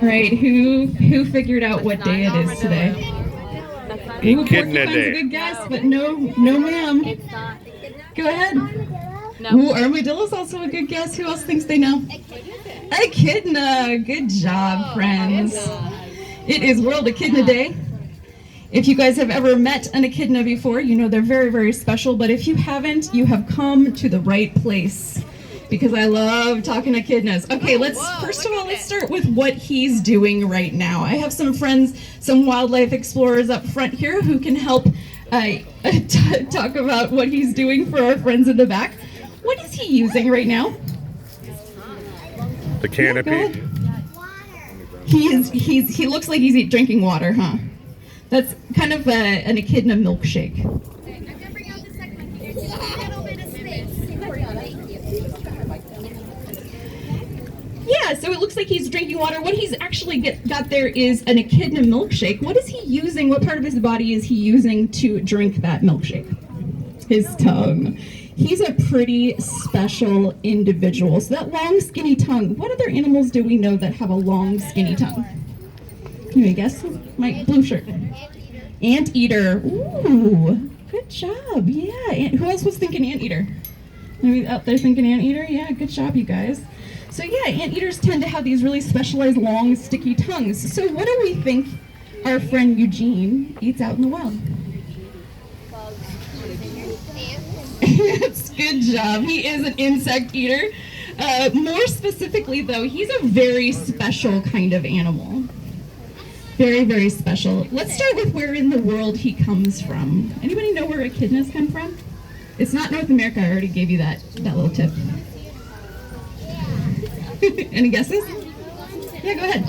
Right, who figured out what day it is today? Echidna Porcupine's Day. a good guess, but no ma'am. Go ahead. Ooh, armadillo's also a good guess. Who else thinks they know? Echidna. Good job, friends. It is World Echidna Day. If you guys have ever met an echidna before, you know they're very, very special. But if you haven't, you have come to the right place, because I love talking echidnas. Okay, first of all, let's start with what he's doing right now. I have some friends, some wildlife explorers up front here who can help talk about what he's doing for our friends in the back. What is he using right now? The canopy. He looks like he's drinking water, huh? That's kind of an echidna milkshake. Yeah, so it looks like he's drinking water. What he's actually got there is an echidna milkshake. What is he using? What part of his body is he using to drink that milkshake? His tongue. He's a pretty special individual. So that long, skinny tongue, what other animals do we know that have a long, skinny tongue? Can you guess? My blue shirt. Anteater. Ooh, good job. Yeah. Who else was thinking anteater? Maybe out there thinking anteater? Yeah, good job, you guys. So yeah, anteaters tend to have these really specialized, long, sticky tongues. So what do we think our friend Eugene eats out in the wild? Good job. He is an insect eater. More specifically, though, he's a very special kind of animal. Very, very special. Let's start with where in the world he comes from. Anybody know where echidnas come from? It's not North America. I already gave you that little tip. Any guesses? Yeah, go ahead.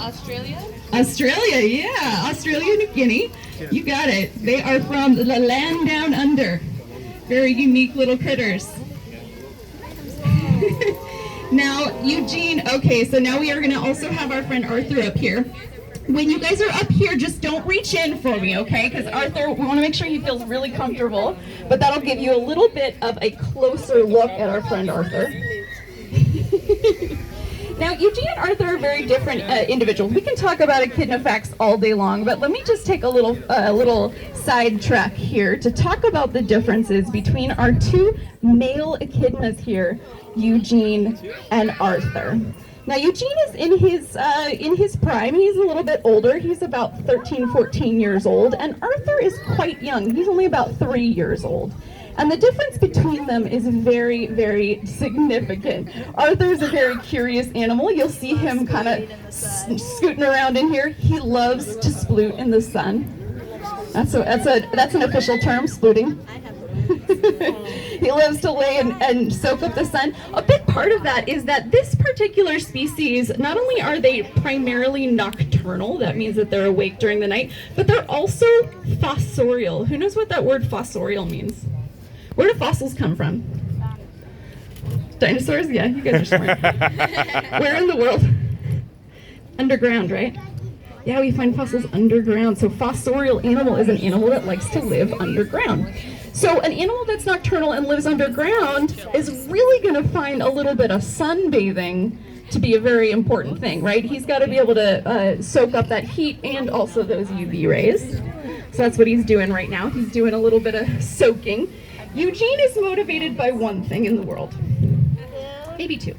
Australia, yeah. Australia, New Guinea. You got it. They are from the land down under. Very unique little critters. Now, Eugene, okay, so now we are going to also have our friend Arthur up here. When you guys are up here, just don't reach in for me, okay? Because Arthur, we want to make sure he feels really comfortable, but that'll give you a little bit of a closer look at our friend Arthur. Now, Eugene and Arthur are very different individuals. We can talk about echidna facts all day long, but let me just take a little sidetrack here to talk about the differences between our two male echidnas here, Eugene and Arthur. Now, Eugene is in his prime. He's a little bit older. He's about 13, 14 years old, and Arthur is quite young. He's only about 3 years old. And the difference between them is very, very significant. Arthur's a very curious animal. You'll see him kind of scooting around in here. He loves to sploot in the sun. That's an official term, splooting. He loves to lay and soak up the sun. A big part of that is that this particular species, not only are they primarily nocturnal, that means that they're awake during the night, but they're also fossorial. Who knows what that word fossorial means? Where do fossils come from? Dinosaurs? Yeah, you guys are smart. Where in the world? Underground, right? Yeah, we find fossils underground. So fossorial animal is an animal that likes to live underground. So an animal that's nocturnal and lives underground is really going to find a little bit of sunbathing to be a very important thing, right? He's got to be able to soak up that heat and also those UV rays. So that's what he's doing right now. He's doing a little bit of soaking. Eugene is motivated by one thing in the world. Maybe two.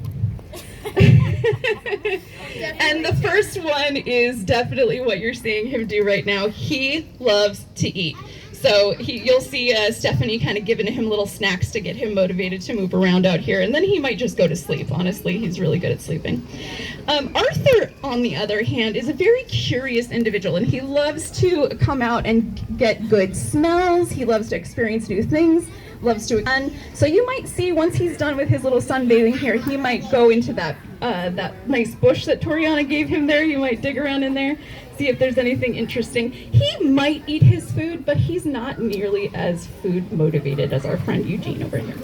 And the first one is definitely what you're seeing him do right now. He loves to eat. So you'll see Stephanie kind of giving him little snacks to get him motivated to move around out here. And then he might just go to sleep. Honestly, he's really good at sleeping. Arthur, on the other hand, is a very curious individual. And he loves to come out and get good smells. He loves to experience new things. Loves to so you might see once he's done with his little sunbathing here, he might go into that nice bush that Toriana gave him there. You might dig around in there, see if there's anything interesting. He might eat his food, but he's not nearly as food motivated as our friend Eugene over here.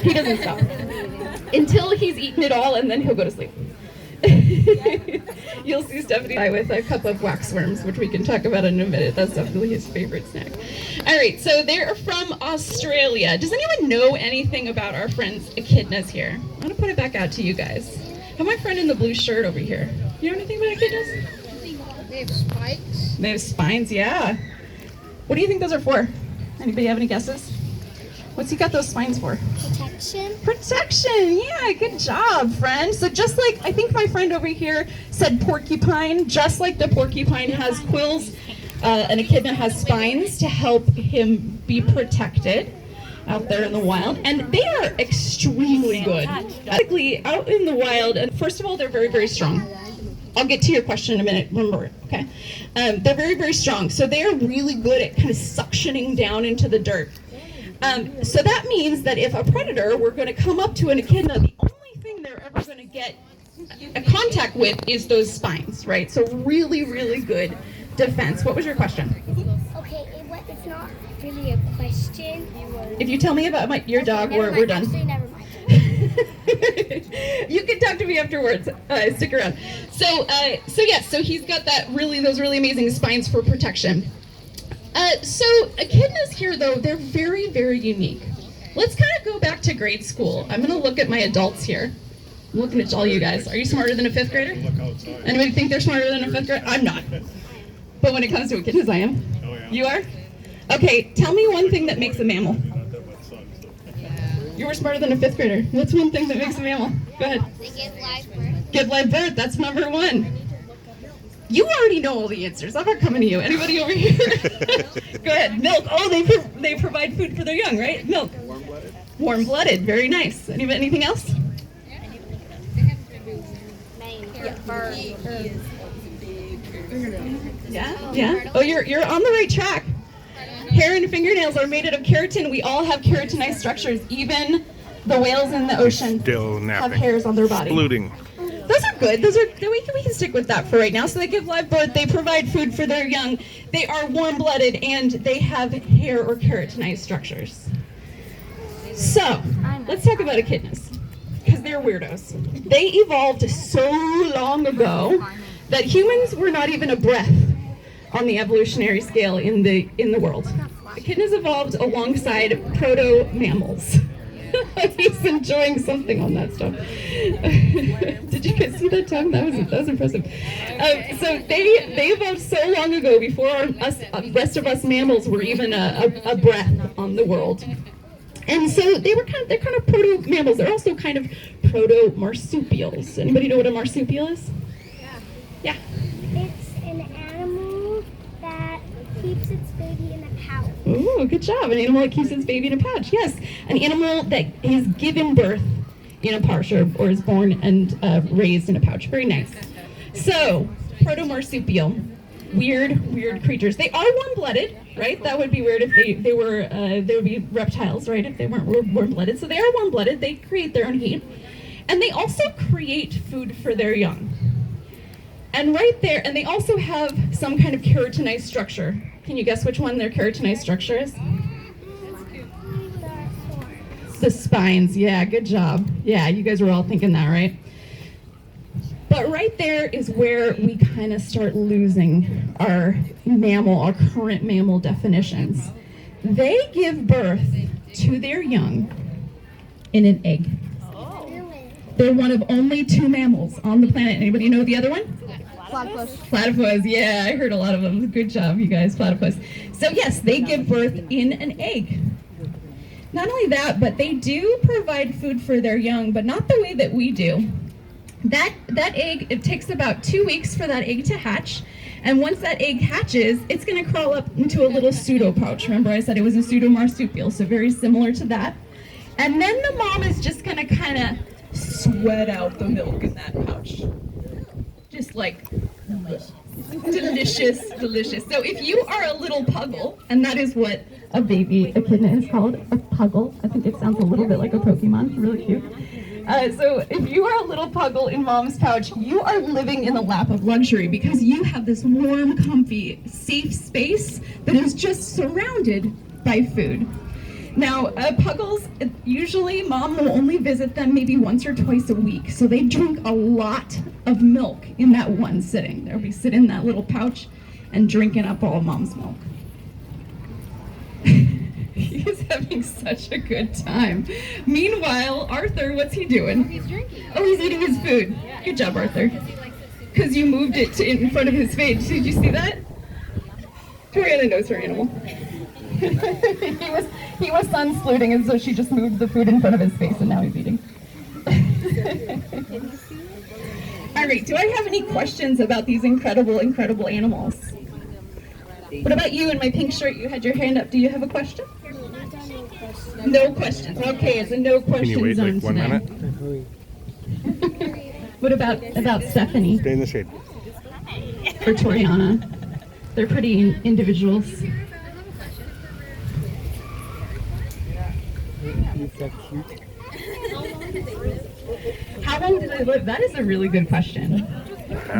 He doesn't stop until he's eaten it all, and then he'll go to sleep. You'll see Stephanie with a cup of waxworms, which we can talk about in a minute. That's definitely his favorite snack. All right, so they're from Australia. Does anyone know anything about our friends echidnas here? I'm gonna put it back out to you guys. Have my friend in the blue shirt over here. You know anything about echidnas? They have spikes. They have spines, yeah. What do you think those are for? Anybody have any guesses? What's he got those spines for? Protection. Protection, yeah, good job, friend. So just like, I think my friend over here said porcupine, just like the porcupine has quills, an echidna has spines to help him be protected out there in the wild. And they are extremely good. Basically, out in the wild, and first of all, they're very, very strong. I'll get to your question in a minute, remember, okay? They're very, very strong. So they are really good at kind of suctioning down into the dirt. So that means that if a predator were going to come up to an echidna, the only thing they're ever going to get a contact with is those spines, right? So really, really good defense. What was your question? Okay, it's not really a question. If you tell me about your dog, we're done. Actually, never mind. You can talk to me afterwards. Stick around. So yes, so he's got those really amazing spines for protection. So echidnas here, though, they're very, very unique. Let's kind of go back to grade school. I'm going to look at my adults here. I'm looking at all you guys. Are you smarter than a fifth grader? Anybody think they're smarter than a fifth grader? I'm not. But when it comes to echidnas, I am. You are? Okay, tell me one thing that makes a mammal. You were smarter than a fifth grader. What's one thing that makes a mammal? Go ahead. They give live birth. Give live birth. That's number one. You already know all the answers. I'm not coming to you. Anybody over here? Go ahead. Milk. Oh, they provide food for their young, right? Milk. Warm-blooded. Warm-blooded. Very nice. Anything else? Yeah. Oh, you're on the right track. Hair and fingernails are made out of keratin. We all have keratinized structures. Even the whales in the ocean Still have napping. hairs on their body. Splooting. Those are good. We can stick with that for right now. So they give live birth. They provide food for their young. They are warm-blooded, and they have hair or keratinized structures. So let's talk about echidnas, because they're weirdos. They evolved so long ago that humans were not even a breath on the evolutionary scale in the world. Echidnas evolved alongside proto-mammals. He's enjoying something on that stuff. Did you guys see that tongue? That was impressive. So they evolved so long ago, before the rest of us mammals were even a breath on the world. And so they're kind of proto-mammals. They're also kind of proto-marsupials. Anybody know what a marsupial is? Yeah. It's an animal that keeps its baby in a pouch. Ooh, good job. An animal that keeps its baby in a pouch. Yes. An animal that is given birth in a pouch, or is born and raised in a pouch. Very nice. So, proto-marsupial. Weird creatures. They are warm-blooded, right? That would be weird if they would be reptiles, right? If they weren't warm-blooded. So they are warm-blooded. They create their own heat. And they also create food for their young. And right there, and they also have some kind of keratinized structure. Can you guess which one their keratinized structure is? The spines. Yeah, good job. Yeah, you guys were all thinking that, right? But right there is where we kind of start losing our current mammal definitions. They give birth to their young in an egg. They're one of only 2 mammals on the planet. Anybody know the other one? Platypus. Platypus, yeah, I heard a lot of them. Good job, you guys, platypus. So yes, they give birth in an egg. Not only that, but they do provide food for their young, but not the way that we do. That egg, it takes about 2 weeks for that egg to hatch. And once that egg hatches, it's going to crawl up into a little pseudopouch. Remember I said it was a pseudomarsupial, so very similar to that. And then the mom is just going to kind of sweat out the milk in that pouch. Just like delicious. So if you are a little puggle, and that is what a baby echidna is called, a puggle. I think it sounds a little bit like a Pokemon, really cute. So if you are a little puggle in mom's pouch, you are living in the lap of luxury, because you have this warm, comfy, safe space that is just surrounded by food. Now, puggles, usually mom will only visit them maybe once or twice a week. So they drink a lot of milk in that one sitting. They'll be sitting in that little pouch and drinking up all of mom's milk. He's having such a good time. Meanwhile, Arthur, what's he doing? He's drinking. Oh, he's eating his food. Good job, Arthur. Because you moved it in front of his face. Did you see that? Toriana knows her animal. he was sun saluting, and so she just moved the food in front of his face, and now he's eating. All right, do I have any questions about these incredible, incredible animals? What about you in my pink shirt? You had your hand up. Do you have a question? No questions. Okay, it's a no Can question you wait zone like 1 today. minute? What about Stephanie Stay in the shade. or Toriana? They're pretty individuals. How long do they live? That is a really good question.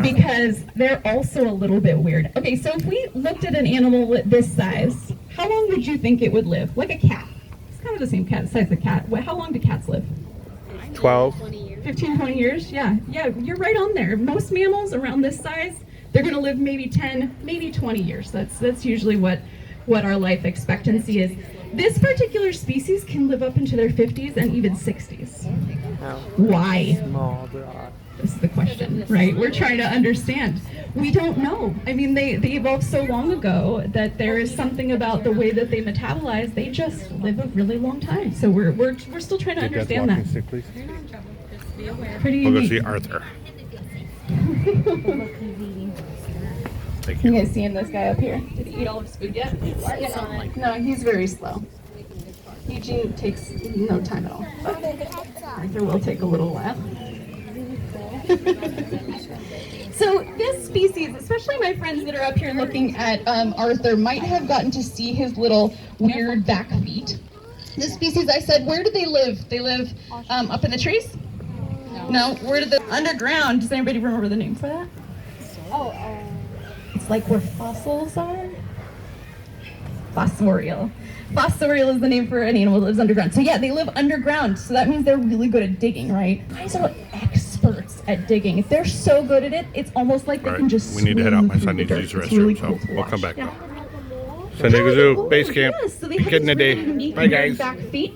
Because they're also a little bit weird. Okay, so if we looked at an animal this size, how long would you think it would live? Like a cat. It's kind of the same size as a cat. How long do cats live? 12. 15, 20 years? Yeah, you're right on there. Most mammals around this size, they're going to live maybe 10, maybe 20 years. That's usually what our life expectancy is. This particular species can live up into their 50s and even 60s. Why? This is the question, right? We're trying to understand. We don't know. I mean, they evolved so long ago that there is something about the way that they metabolize. They just live a really long time. So we're still trying to understand that. Stick, please. Pretty We'll go unique. see Arthur. Thank You you. guys seeing this guy up here? Did he eat all of his food yet? No, he's very slow. Eugene takes no time at all. But Arthur will take a little while. So this species, especially my friends that are up here looking at Arthur, might have gotten to see his little weird back feet. This species, I said, where do they live? They live up in the trees? No. Where do they? Underground. Does anybody remember the name for that? It's like where fossils are. Fossorial. Fossorial is the name for an animal that lives underground. So yeah, they live underground. So that means they're really good at digging, right? Guys are experts at digging. If they're so good at it, it's almost like they All can right, just we need to head out. swim My through son the needs to dirt. use the It's really restroom, cool so to we'll watch. come back. Yeah. San Diego Zoo, Oh, Basecamp. yes, so they have Echidna these really Day. unique Bye, guys. back feet.